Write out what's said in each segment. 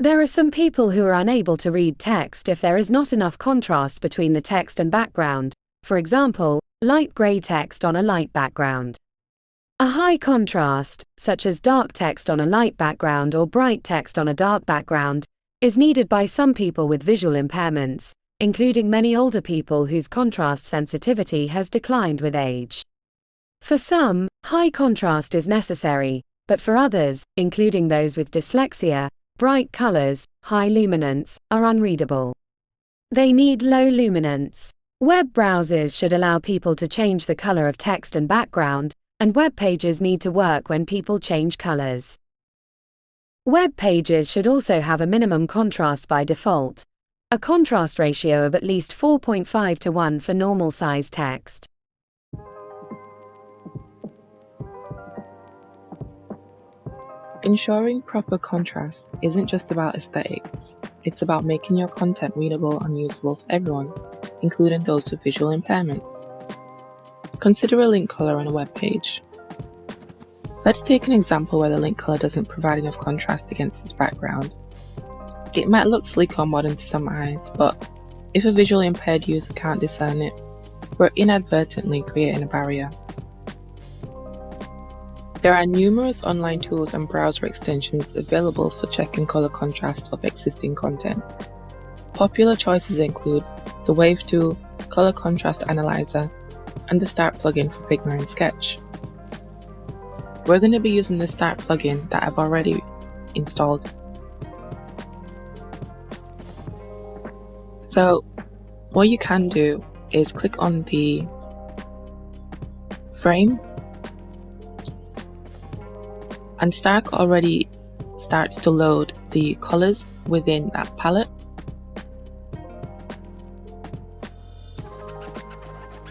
There are some people who are unable to read text if there is not enough contrast between the text and background, for example, light gray text on a light background. A high contrast, such as dark text on a light background or bright text on a dark background, is needed by some people with visual impairments, including many older people whose contrast sensitivity has declined with age. For some, high contrast is necessary, but for others, including those with dyslexia, bright colors, high luminance, are unreadable. They need low luminance. Web browsers should allow people to change the color of text and background, and web pages need to work when people change colors. Web pages should also have a minimum contrast by default, a contrast ratio of at least 4.5 to 1 for normal size text. Ensuring proper contrast isn't just about aesthetics, it's about making your content readable and usable for everyone, including those with visual impairments. Consider a link color on a web page. Let's take an example where the link color doesn't provide enough contrast against its background. It might look sleek or modern to some eyes, but if a visually impaired user can't discern it, we're inadvertently creating a barrier. There are numerous online tools and browser extensions available for checking color contrast of existing content. Popular choices include the Wave tool, Color Contrast Analyzer, and the Start plugin for Figma and Sketch. We're going to be using the Start plugin that I've already installed. So what you can do is click on the frame, and Start already starts to load the colors within that palette.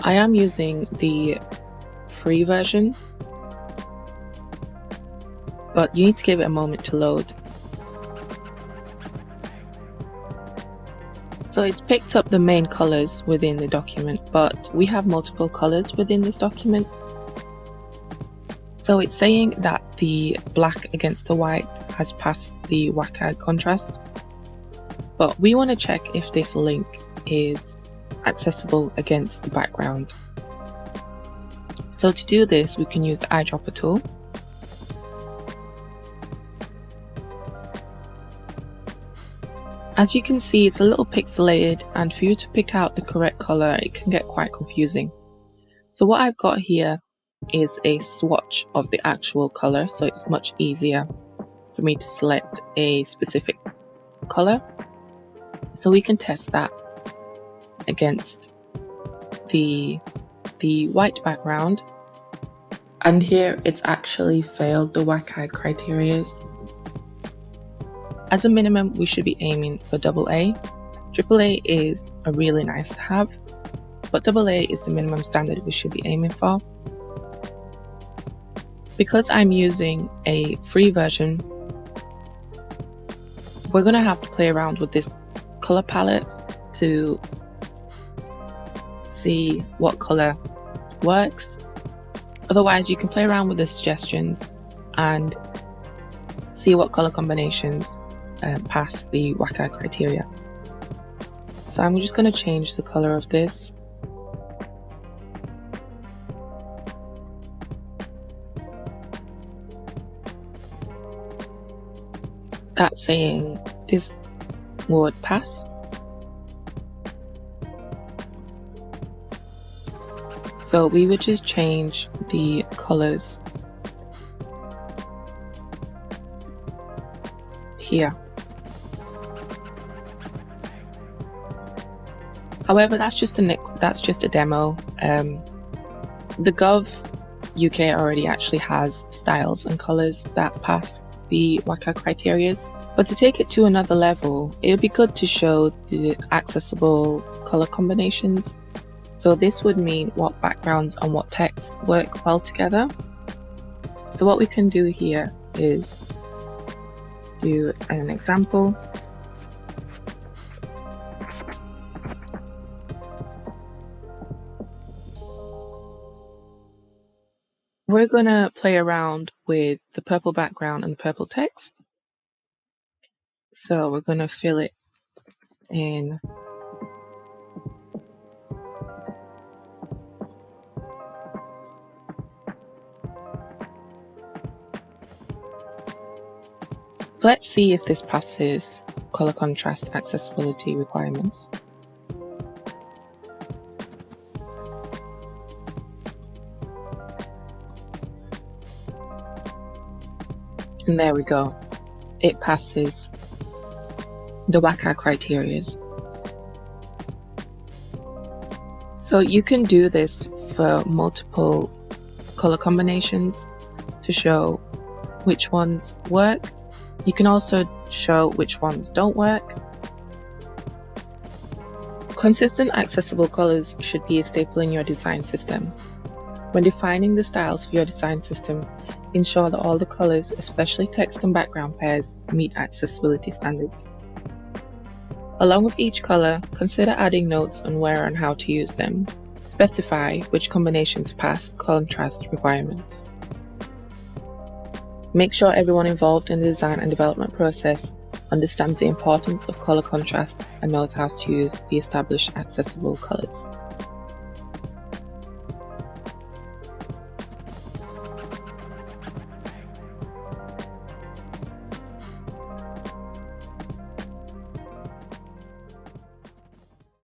I am using the free version, but you need to give it a moment to load. So it's picked up the main colors within the document, but we have multiple colors within this document. So it's saying that the black against the white has passed the WCAG contrast, but we want to check if this link is accessible against the background. So to do this, we can use the eyedropper tool. As you can see, it's a little pixelated, and for you to pick out the correct color, it can get quite confusing. So what I've got here is a swatch of the actual color, so it's much easier for me to select a specific color. So we can test that against the white background. And here it's actually failed the WCAG criteria. As a minimum, we should be aiming for AA. AAA is a really nice to have, but AA is the minimum standard we should be aiming for. Because I'm using a free version, we're going to have to play around with this color palette to see what color works. Otherwise, you can play around with the suggestions and see what color combinations pass the WCAG criteria. So I'm just going to change the color of this. That's saying this would pass. So we would just change the colors here. However, that's just a demo. The Gov UK already actually has styles and colors that pass the WCAG criteria, but to take it to another level, it would be good to show the accessible color combinations. So this would mean what backgrounds and what text work well together. So what we can do here is do an example. We're going to play around with the purple background and the purple text. So we're going to fill it in. Let's see if this passes color contrast accessibility requirements. And there we go. It passes the WCAG criteria. So you can do this for multiple color combinations to show which ones work. You can also show which ones don't work. Consistent accessible colors should be a staple in your design system. When defining the styles for your design system, ensure that all the colors, especially text and background pairs, meet accessibility standards. Along with each color, consider adding notes on where and how to use them. Specify which combinations pass contrast requirements. Make sure everyone involved in the design and development process understands the importance of color contrast and knows how to use the established accessible colors.